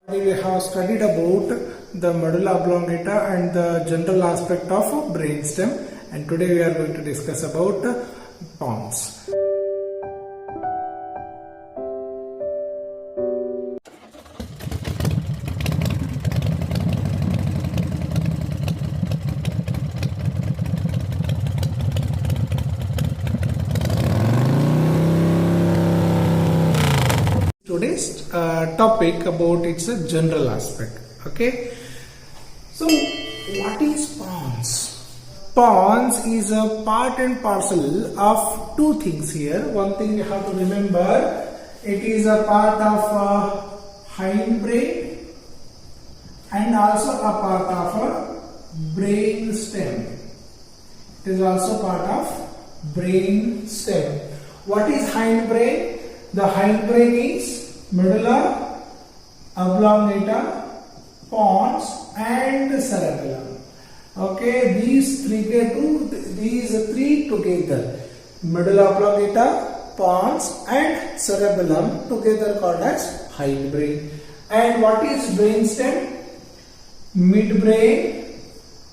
We have studied about the medulla oblongata and the general aspect of brainstem, and today we are going to discuss about pons. Today's topic about its general aspect. Okay, so what is pons? Pons is a part and parcel of two things here. One thing you have to remember, it is a part of hindbrain and also a part of brain stem. It is also part of brain stem. What is hindbrain? The hindbrain is medulla oblongata, pons and cerebellum. Okay, these three together, medulla oblongata, pons and cerebellum together called as hindbrain. And what is brainstem? Midbrain,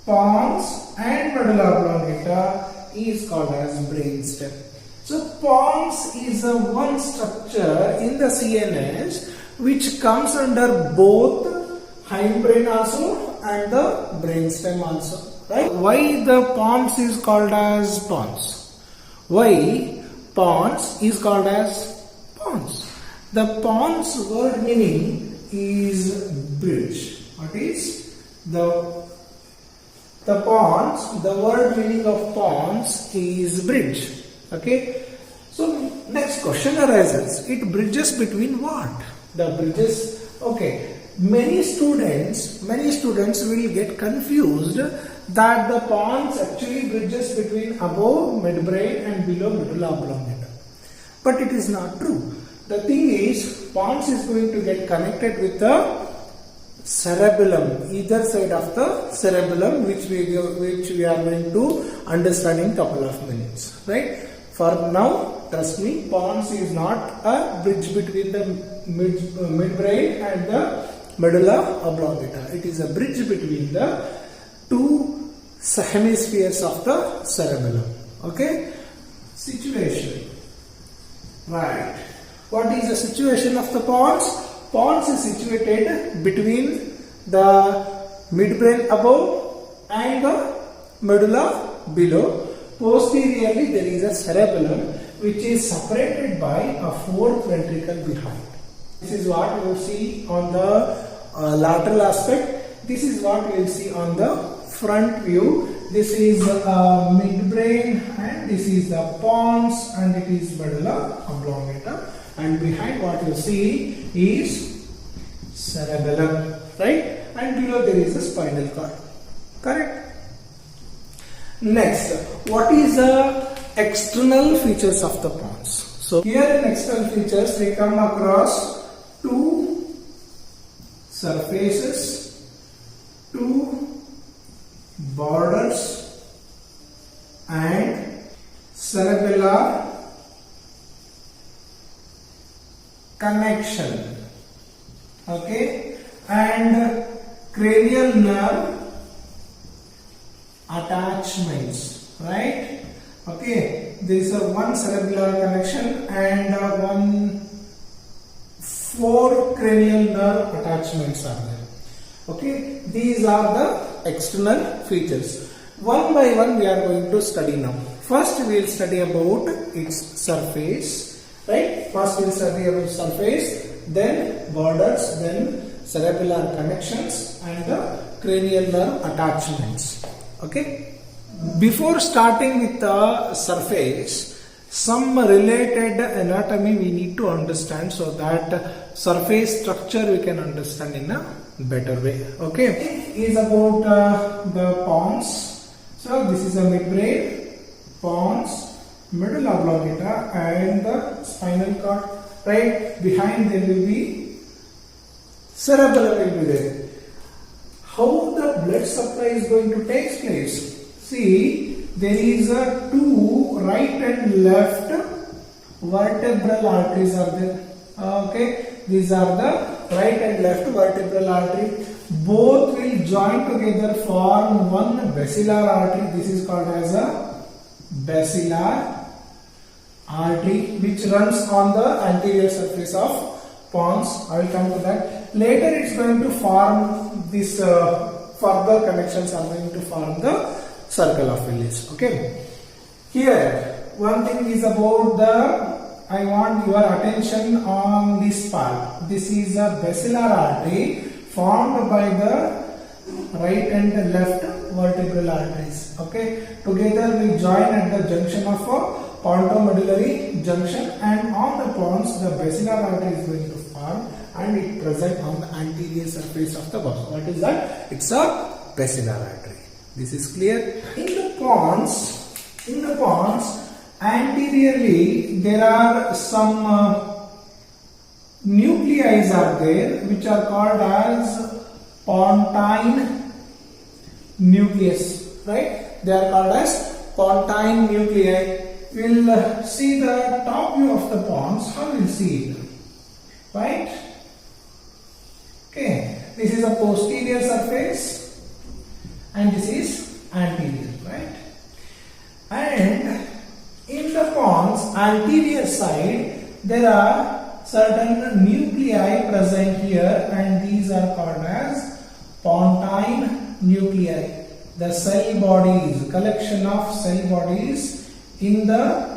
pons and medulla oblongata is called as brainstem. So pons is a one structure in the CNS which comes under both hindbrain also and the brainstem also. Right? Why the pons is called as pons? Why pons is called as pons? The pons word meaning is bridge. What is the pons? The word meaning of pons is bridge. Okay, so next question arises. It bridges between what? The bridges. Okay, many students will get confused that the pons actually bridges between above midbrain and below medulla oblongata. But it is not true. The thing is, pons is going to get connected with the cerebellum, either side of the cerebellum, which we are going to understand in couple of minutes, right? For now, trust me, pons is not a bridge between the midbrain and the medulla oblongata. It is a bridge between the two hemispheres of the cerebellum. Okay? Situation. Right. What is the situation of the pons? Pons is situated between the midbrain above and the medulla below. Posteriorly, there is a cerebellum which is separated by a fourth ventricle behind. This is what you will see on the lateral aspect. This is what you will see on the front view. This is midbrain and this is the pons and it is medulla oblongata. And behind what you see is cerebellum, right? And below there is a spinal cord. Correct? Next, what is the external features of the pons? So here in external features we come across two surfaces, two borders and cerebellar connection. Okay, and cranial nerve attachments, right? Okay, there is a one cerebellar connection and four cranial nerve attachments are there. Okay, these are the external features. One by one we are going to study now. First we will study about its surface, right? First we will study about surface, then borders, then cerebellar connections and the cranial nerve attachments. Okay, before starting with the surface, some related anatomy we need to understand so that surface structure we can understand in a better way. Okay, is about the pons. So this is a midbrain, pons, medulla oblongata and the spinal cord. Right behind there will be cerebellum will be there. How the blood supply is going to take place? See, there is a two right and left vertebral arteries are there. Okay, these are the right and left vertebral artery. Both will join together, form one basilar artery. This is called as a basilar artery, which runs on the anterior surface of pons. I will come to that. Later it's going to form this further connections are going to form the circle of Willis. Okay. Here, one thing is about I want your attention on this part. This is a basilar artery formed by the right and left vertebral arteries. Okay. Together we join at the junction of a pontomedullary junction, and on the pons the basilar artery is going to form and it present on the anterior surface of the bones. What is that? It's a basilar artery. This is clear. In the pons, anteriorly there are some nuclei are there which are called as pontine nucleus, right? They are called as pontine nuclei. We'll see the top view of the pons. How we'll see it, right? Okay, this is a posterior surface and this is anterior, right? And in the pons anterior side there are certain nuclei present here, and these are called as pontine nuclei. The cell bodies, collection of cell bodies in the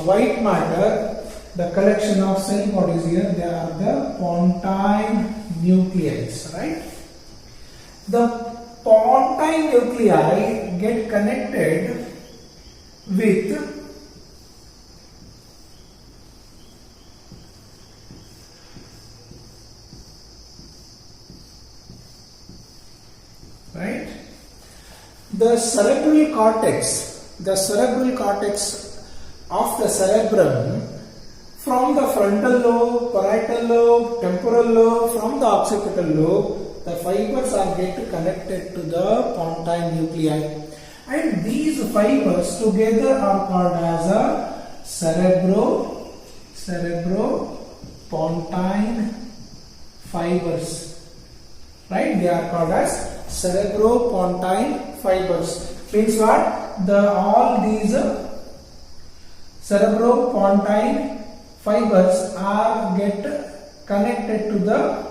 white matter, the collection of cell bodies here, they are the pontine nuclei, right? The pontine nuclei get connected with the cerebral cortex, of the cerebrum, from the frontal lobe, parietal lobe, temporal lobe, from the occipital lobe, the fibers are get connected to the pontine nuclei, and these fibers together are called as a cerebropontine fibers, right? They are called as cerebropontine fibers. Means what? All these cerebropontine fibers are get connected to the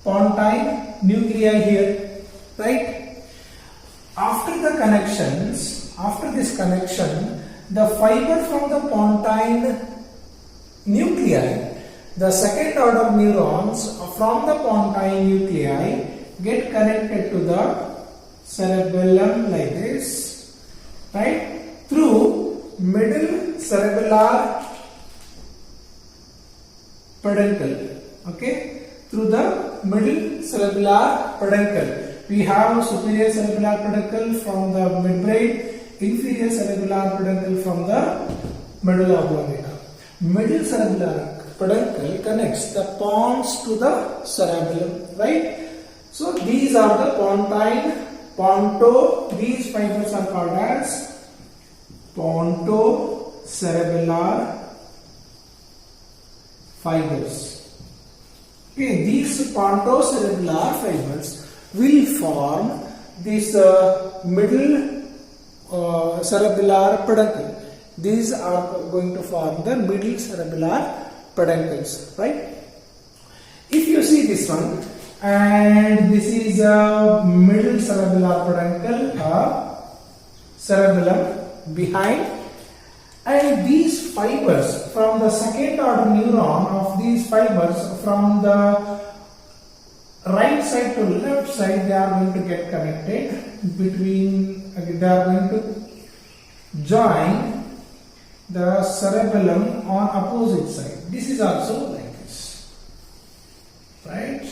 pontine nuclei here, right? After this connection, the fiber from the pontine nuclei, the second order neurons from the pontine nuclei get connected to the cerebellum like this, right? Through middle cerebellar peduncle. Okay? Through the middle cerebellar peduncle. We have superior cerebellar peduncle from the midbrain, inferior cerebellar peduncle from the medulla oblongata. Middle cerebellar peduncle connects the pons to the cerebellum, right? So these are the these fibers are called as pontocerebellar fibers. Okay, these pontocerebellar fibers will form this middle cerebellar peduncle. These are going to form the middle cerebellar peduncles, right? If you see this one, and this is a middle cerebellar peduncle, cerebellum behind, and these fibers from the second order neuron of these fibers from the right side to left side, they are going to get connected between, they are going to join the cerebellum on opposite side. This is also like this, right?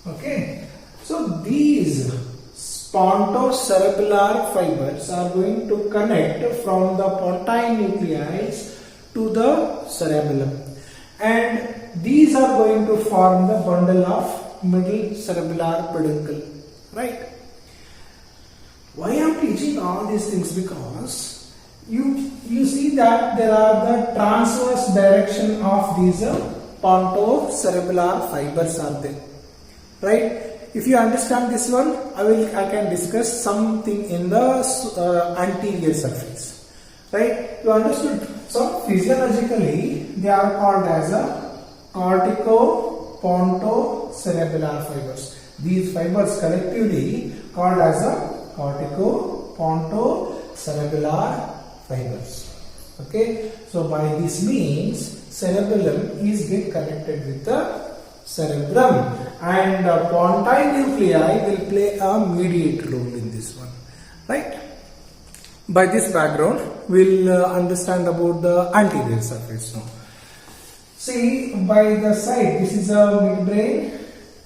Okay, so these pontocerebellar fibers are going to connect from the pontine nuclei to the cerebellum, and these are going to form the bundle of middle cerebellar peduncle, right? Why I am teaching all these things? Because you see that there are the transverse direction of these pontocerebellar fibers are there, right? If you understand this one, I can discuss something in the anterior surface, right? You understood? So physiologically they are called as a cortico-pontocerebellar fibers. These fibers collectively called as a cortico-pontocerebellar fibers. Okay, so by this means cerebellum is get connected with the cerebrum, and pontine nuclei will play a mediate role in this one, right? By this background, we'll understand about the anterior surface now. See, by the side, this is a midbrain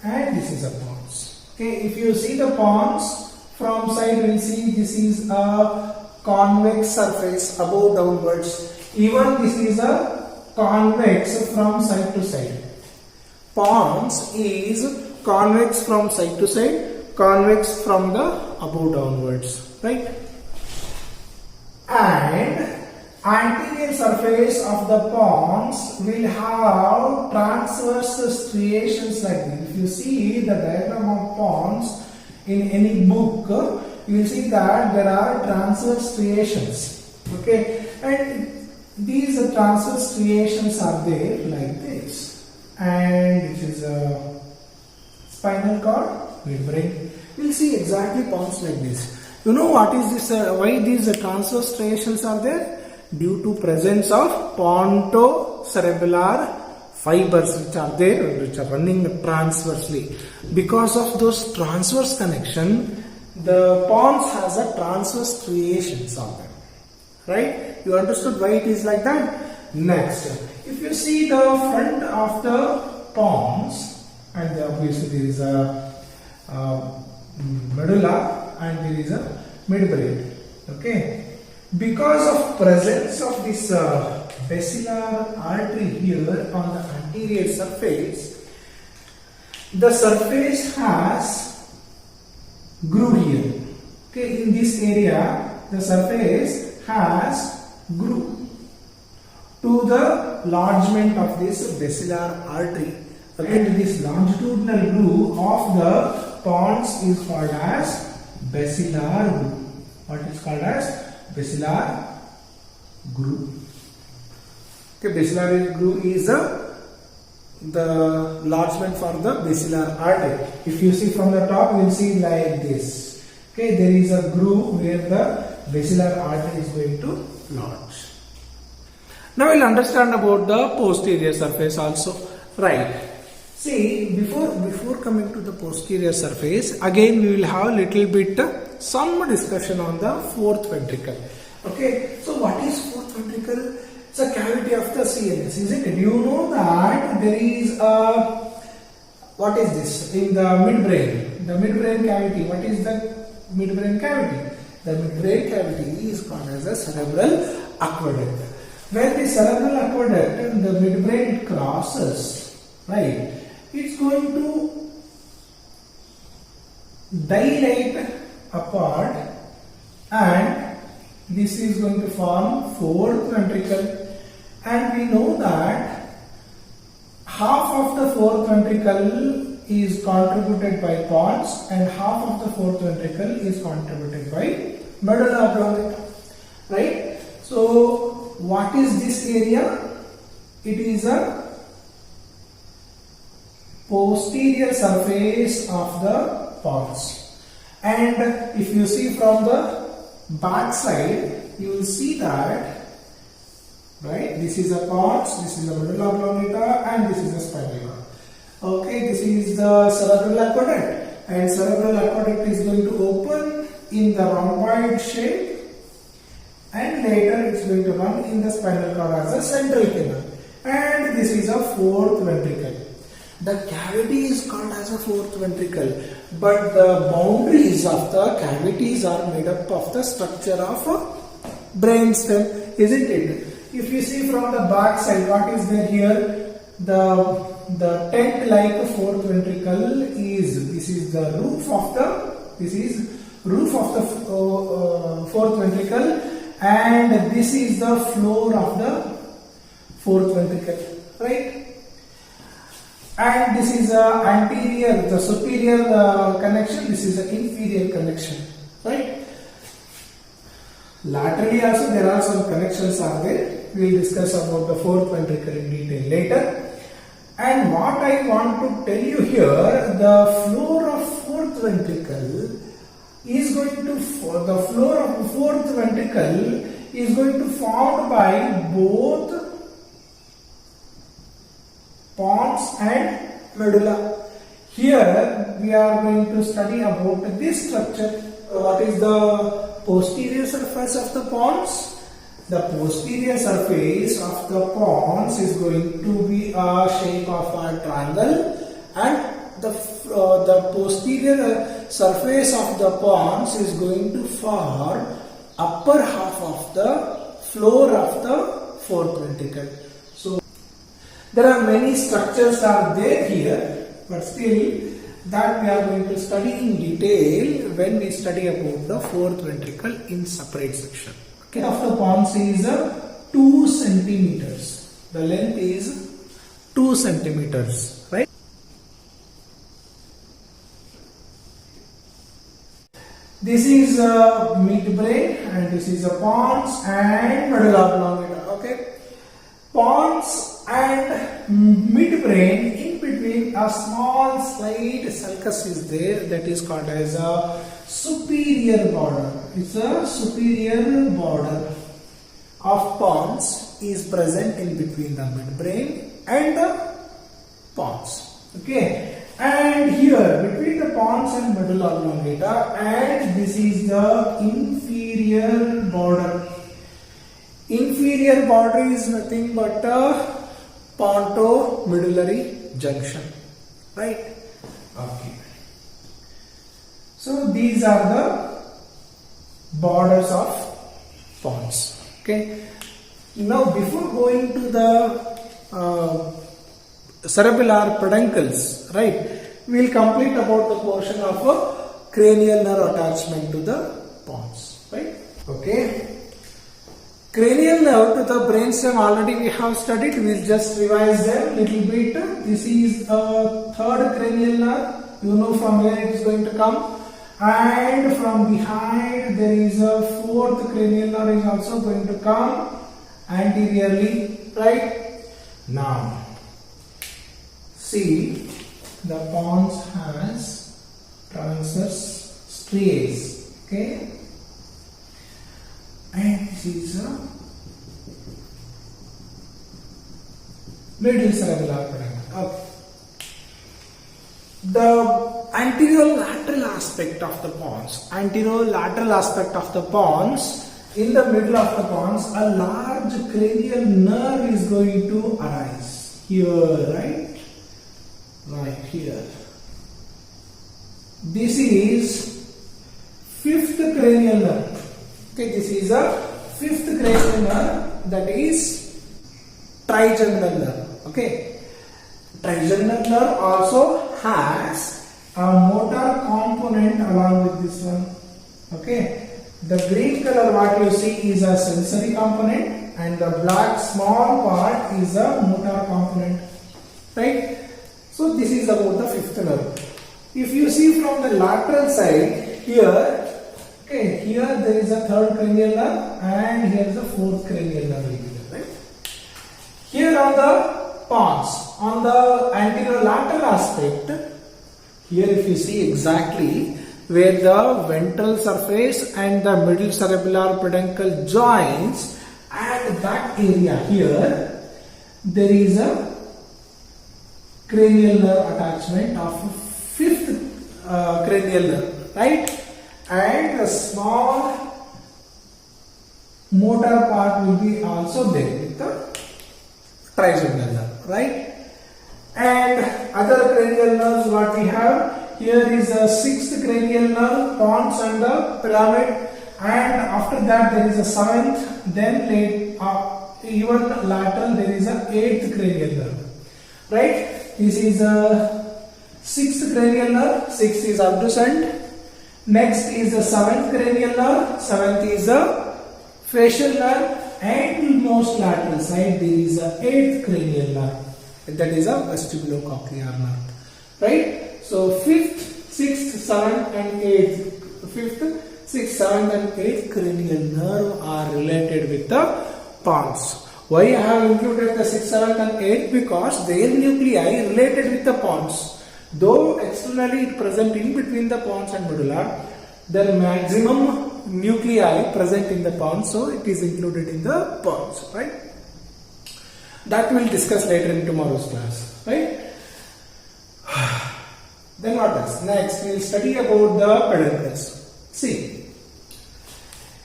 and this is a pons. Okay, if you see the pons from side, we'll see this is a convex surface above downwards. Even this is a convex from side to side. Pons is convex from side to side, convex from the above downwards, right? And anterior surface of the pons will have transverse striations like this. If you see the diagram of pons in any book, you will see that there are transverse striations. Okay, and these transverse striations are there like this. And which is a spinal cord, midbrain. We'll see exactly pons like this. You know what is this? Why these transverse striations are there? Due to presence of pontocerebellar fibers which are there, which are running transversely. Because of those transverse connection, the pons has a transverse striations on them. Right? You understood why it is like that? Next, if you see the front of the pons, and obviously there is a medulla and there is a midbrain. Okay, because of presence of this basilar artery here on the anterior surface, the surface has groove here. Okay, in this area, the surface has groove to the lodgement of this basilar artery. Again, this longitudinal groove of the pons is called as basilar groove. What is called as basilar groove? Okay, basilar groove is the lodgement for the basilar artery. If you see from the top, you will see like this. Okay, there is a groove where the basilar artery is going to lodge. Now we'll understand about the posterior surface also. Right. See, before coming to the posterior surface, again we will have little bit some discussion on the fourth ventricle. Okay. So what is fourth ventricle? It's a cavity of the CNS, isn't it? You know that there is a, what is this? In the midbrain. The midbrain cavity. What is the midbrain cavity? The midbrain cavity is called as a cerebral aqueduct. When the cerebral aqueduct and the midbrain crosses, right, it's going to dilate apart, and this is going to form fourth ventricle. And we know that half of the fourth ventricle is contributed by pons and half of the fourth ventricle is contributed by medulla oblongata, right? So what is this area? It is a posterior surface of the pons. And if you see from the back side, you will see that, right, this is a pons, this is a medulla oblongata, and this is a spinal cord. Okay, this is the cerebral aqueduct, and cerebral aqueduct is going to open in the rhomboid shape, and later it's going to run in the spinal cord as a central canal. And this is a fourth ventricle. The cavity is called as a fourth ventricle, but the boundaries of the cavities are made up of the structure of a brainstem, isn't it? If you see from the back side, what is there here? The tent-like fourth ventricle is, this is the roof of the fourth ventricle, and this is the floor of the fourth ventricle, right? And this is the anterior, the superior connection, this is the inferior connection, right? Laterally also there are some connections are there. We will discuss about the fourth ventricle in detail later. And what I want to tell you here, the floor of fourth ventricle is going to, the floor of the fourth ventricle is going to formed by both pons and medulla. Here we are going to study about this structure. What is the posterior surface of the pons? The posterior surface of the pons is going to be a shape of a triangle, and the posterior surface of the pons is going to form upper half of the floor of the fourth ventricle. So there are many structures are there here, but still that we are going to study in detail when we study about the fourth ventricle in separate section. Okay, of the pons is 2 centimeters. The length is 2 centimeters, right? This is midbrain and this is a pons and medulla oblongata. Okay, pons and midbrain, in between a small slight sulcus is there, that is called as a superior border. It's a superior border of pons is present in between the midbrain and the pons. Okay, and here between the pons and medulla oblongata, and this is the inferior border. Inferior border is nothing but a pontomedullary junction, right? Okay. So these are the borders of pons. Okay. Now before going to the cerebellar peduncles, right, we will complete about the portion of a cranial nerve attachment to the pons, right? Okay. Cranial nerve to the brainstem already we have studied. We will just revise them little bit. This is a third cranial nerve. You know from where it is going to come. And from behind there is a fourth cranial nerve is also going to come anteriorly, right? Now, see, the pons has transverse striae, okay? And this is a middle cerebellar peduncle. Okay. The anterolateral aspect of the pons, in the middle of the pons, a large cranial nerve is going to arise here, right? Right here. This is fifth cranial nerve. Okay, this is a fifth cranial nerve, that is trigeminal nerve. Okay, trigeminal nerve also has a motor component along with this one. Okay, the green color what you see is a sensory component, and the black small part is a motor component, right? So this is about the fifth nerve. If you see from the lateral side here, okay, here there is a third cranial nerve and here is a fourth cranial nerve, right? Here on the pons, on the anterolateral aspect, here if you see exactly where the ventral surface and the middle cerebellar peduncle joins, and that area here, there is a cranial nerve attachment of fifth cranial nerve, right? And a small motor part will be also there with the trigeminal nerve, right? And other cranial nerves what we have here is a sixth cranial nerve, pons and the pyramid, and after that there is a seventh, then even lateral there is a eighth cranial nerve, right? This is a sixth cranial nerve, sixth is abducent. Next is the seventh cranial nerve, seventh is the facial nerve, and most lateral side there is a 8th cranial nerve, that is a vestibulocochlear nerve, right? So 5th, 6th, 7th and 8th, 5th, 6th, 7th and 8th cranial nerve are related with the pons. Why I have included the 6th, 7th and 8th? Because their nuclei related with the pons. Though externally it present in between the pons and medulla, the maximum nuclei present in the pons, so it is included in the pons, right? That we'll discuss later in tomorrow's class, right? Then what else? Next we'll study about the peduncles. See,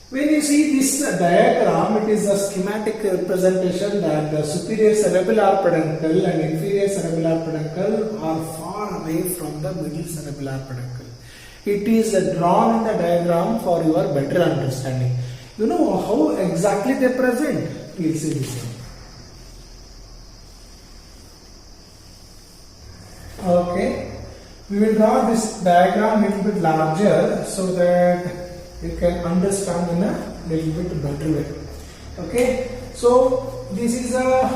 when you see this diagram, it is a schematic representation that the superior cerebellar peduncle and inferior cerebellar peduncle are far away from the middle cerebellar peduncle. It is drawn in the diagram for your better understanding. You know how exactly they present? We'll see this one. Okay, we will draw this diagram a little bit larger so that you can understand in a little bit better way. Okay, so this is a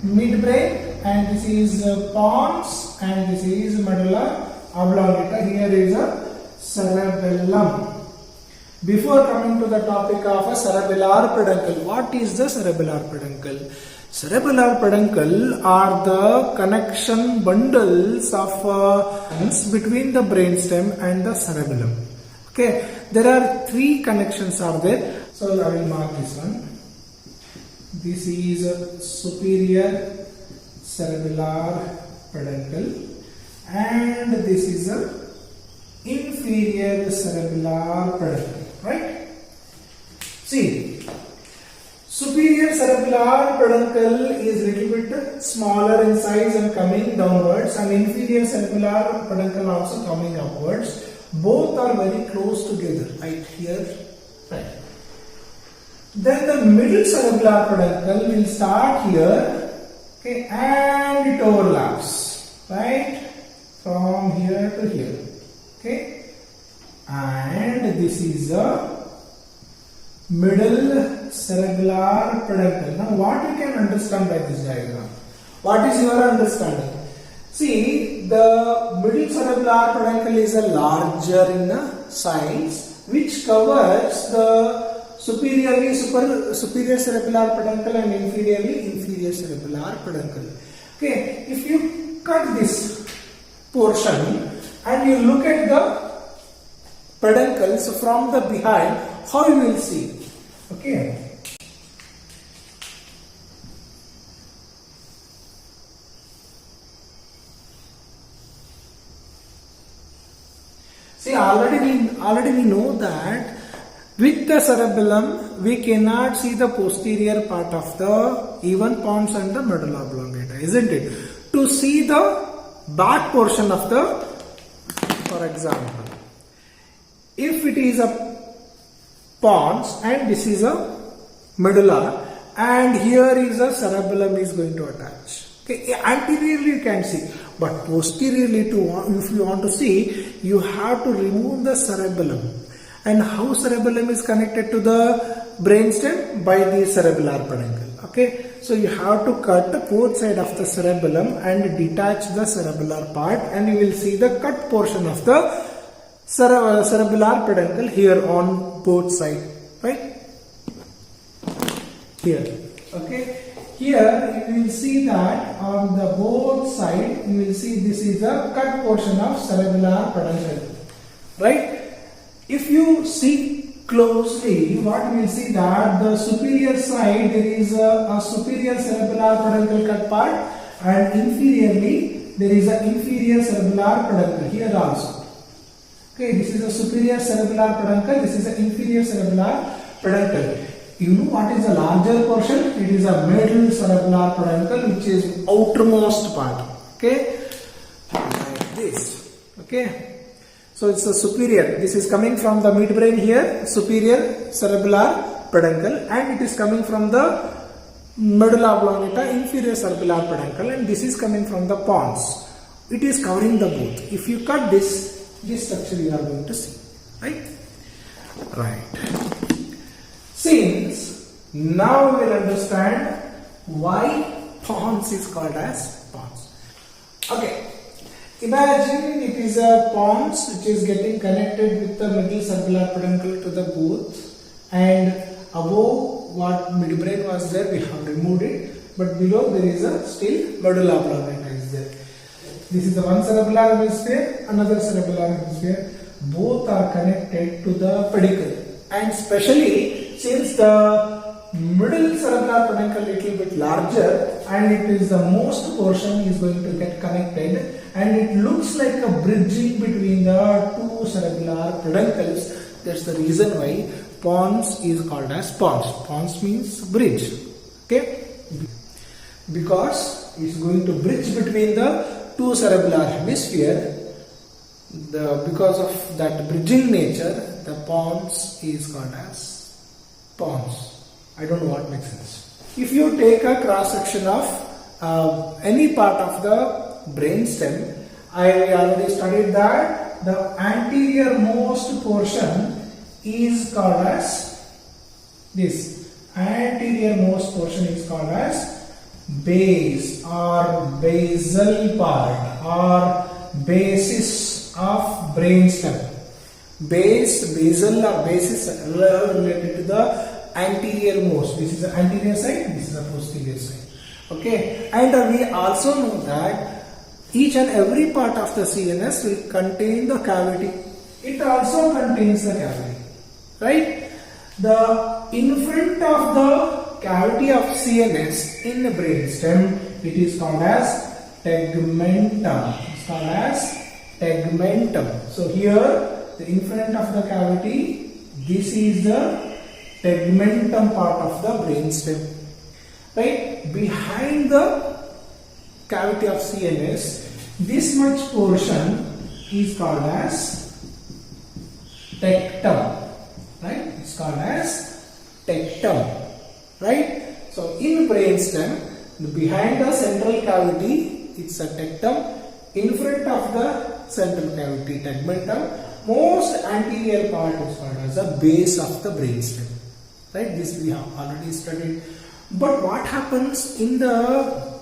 midbrain and this is pons and this is medulla oblongata. Here is a cerebellum. Before coming to the topic of a cerebellar peduncle, what is the cerebellar peduncle? Cerebellar peduncle are the connection bundles of between the brainstem and the cerebellum. Okay, there are 3 connections are there. So I will mark this one. This is a superior cerebellar peduncle and this is a inferior cerebellar peduncle, right? See, superior cerebellar peduncle is little bit smaller in size and coming downwards, and inferior cerebellar peduncle also coming upwards. Both are very close together, right here, right. Then the middle cerebellar peduncle will start here, okay, and it overlaps, right, from here to here, okay, and this is the middle cerebellar peduncle. Now what you can understand by this diagram? What is your understanding? See, the middle cerebellar peduncle is a larger in size, which covers the superior cerebellar peduncle and inferior cerebellar peduncle. Okay, if you cut this portion and you look at the peduncles from the behind, how you will see? Okay. See, already we know that with the cerebellum we cannot see the posterior part of the even pons and the medulla oblongata, isn't it? To see the back portion of the, for example, if it is a pons and this is a medulla and here is a cerebellum is going to attach. Okay, anteriorly you can see, but posteriorly if you want to see, you have to remove the cerebellum. And how cerebellum is connected to the brainstem? By the cerebellar peduncle. Okay, so you have to cut both sides of the cerebellum and detach the cerebellar part, and you will see the cut portion of the cerebellar peduncle here on both sides, right? Here, okay. Here you will see that on the both sides you will see this is the cut portion of cerebellar peduncle, right? If you see closely, what you will see that the superior side there is a superior cerebellar peduncle cut part, and inferiorly there is an inferior cerebellar peduncle here also. Okay, this is a superior cerebellar peduncle, this is an inferior cerebellar peduncle. You know what is the larger portion? It is a middle cerebellar peduncle, which is outermost part. Okay, like this. Okay, so it's a superior. This is coming from the midbrain here, superior cerebellar peduncle, and it is coming from the medulla oblongata, inferior cerebellar peduncle, and this is coming from the pons. It is covering the both. If you cut this structure you are going to see, right? Right. Since now we will understand why pons is called as pons. Okay, imagine it is a pons which is getting connected with the middle cerebellar peduncle to the booth, and above what midbrain was there we have removed it, but below there is a still medulla oblongata is there. This is the one cerebellar hemisphere, another cerebellar hemisphere. Both are connected to the pedicle, and especially since the middle cerebellar peduncle little bit larger and it is the most portion is going to get connected, and it looks like a bridging between the two cerebellar peduncles. That's the reason why pons is called as pons. Pons means bridge. Okay, because it's going to bridge between the two cerebellar hemisphere. Because of that bridging nature, the pons is called as pons. I don't know what makes sense. If you take a cross section of any part of the brain stem, I already studied that the anterior most portion is called as this. Anterior most portion is called as base or basal part or basis of brainstem. Base, basal or basis are related to the anterior most. This is the anterior side, this is the posterior side. Okay, and we also know that each and every part of the CNS will contain the cavity. It also contains the cavity, right? The in front of the cavity of CNS in the brainstem, it is called as tegmentum. It's called as tegmentum. So here, the in front of the cavity, this is the tegmentum part of the brainstem. Right? Behind the cavity of CNS, this much portion is called as tectum. Right? It's called as tectum. Right? So in brainstem, behind the central cavity, it's a tectum. In front of the central cavity, tegmentum. Most anterior part is called as the base of the brainstem. Right? This we have already studied. But what happens in the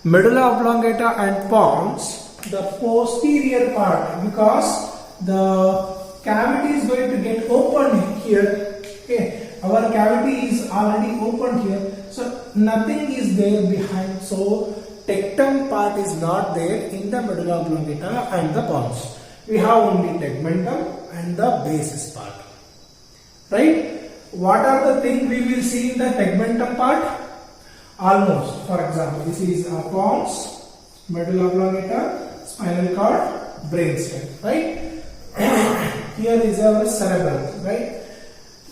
medulla oblongata and pons? The posterior part, because the cavity is going to get opened here. Okay, our cavity is already opened here, so nothing is there behind. So tectum part is not there in the medulla oblongata and the pons. We have only tegmentum and the basis part. Right? What are the things we will see in the tegmentum part? Almost. For example, this is a pons, medulla oblongata, spinal cord, brainstem. Right? Here is our cerebellum. Right?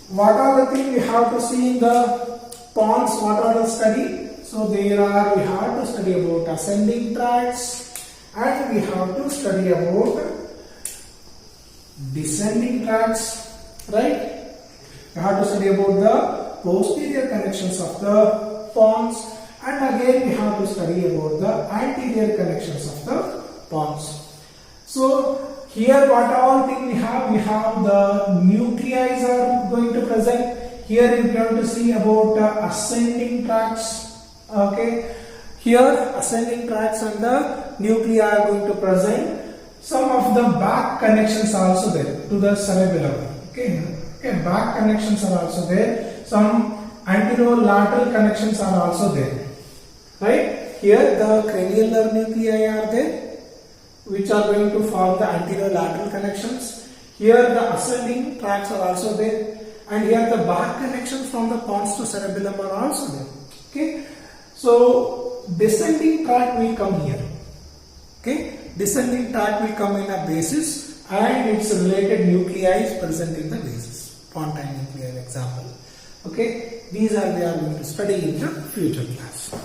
What are the things we have to see in the pons? What are the study? So we have to study about ascending tracts, and we have to study about descending tracts. Right? We have to study about the posterior connections of the pons, and again we have to study about the anterior connections of the pons. So here what all thing we have? We have the nuclei are going to present. Here we are going to see about ascending tracts. Okay, here ascending tracts and the nuclei are going to present. Some of the back connections are also there to the cerebellum. Okay, back connections are also there. Some anterolateral connections are also there. Right? Here the cranial nerve nuclei are there, which are going to form the anterolateral connections. Here the ascending tracts are also there, and here the back connections from the pons to cerebellum are also there. Okay, so descending tract will come here. Okay, descending tract will come in a basis, and its related nuclei is present in the basis. Pontine nuclei example. Okay, these are we are going to study in the future class.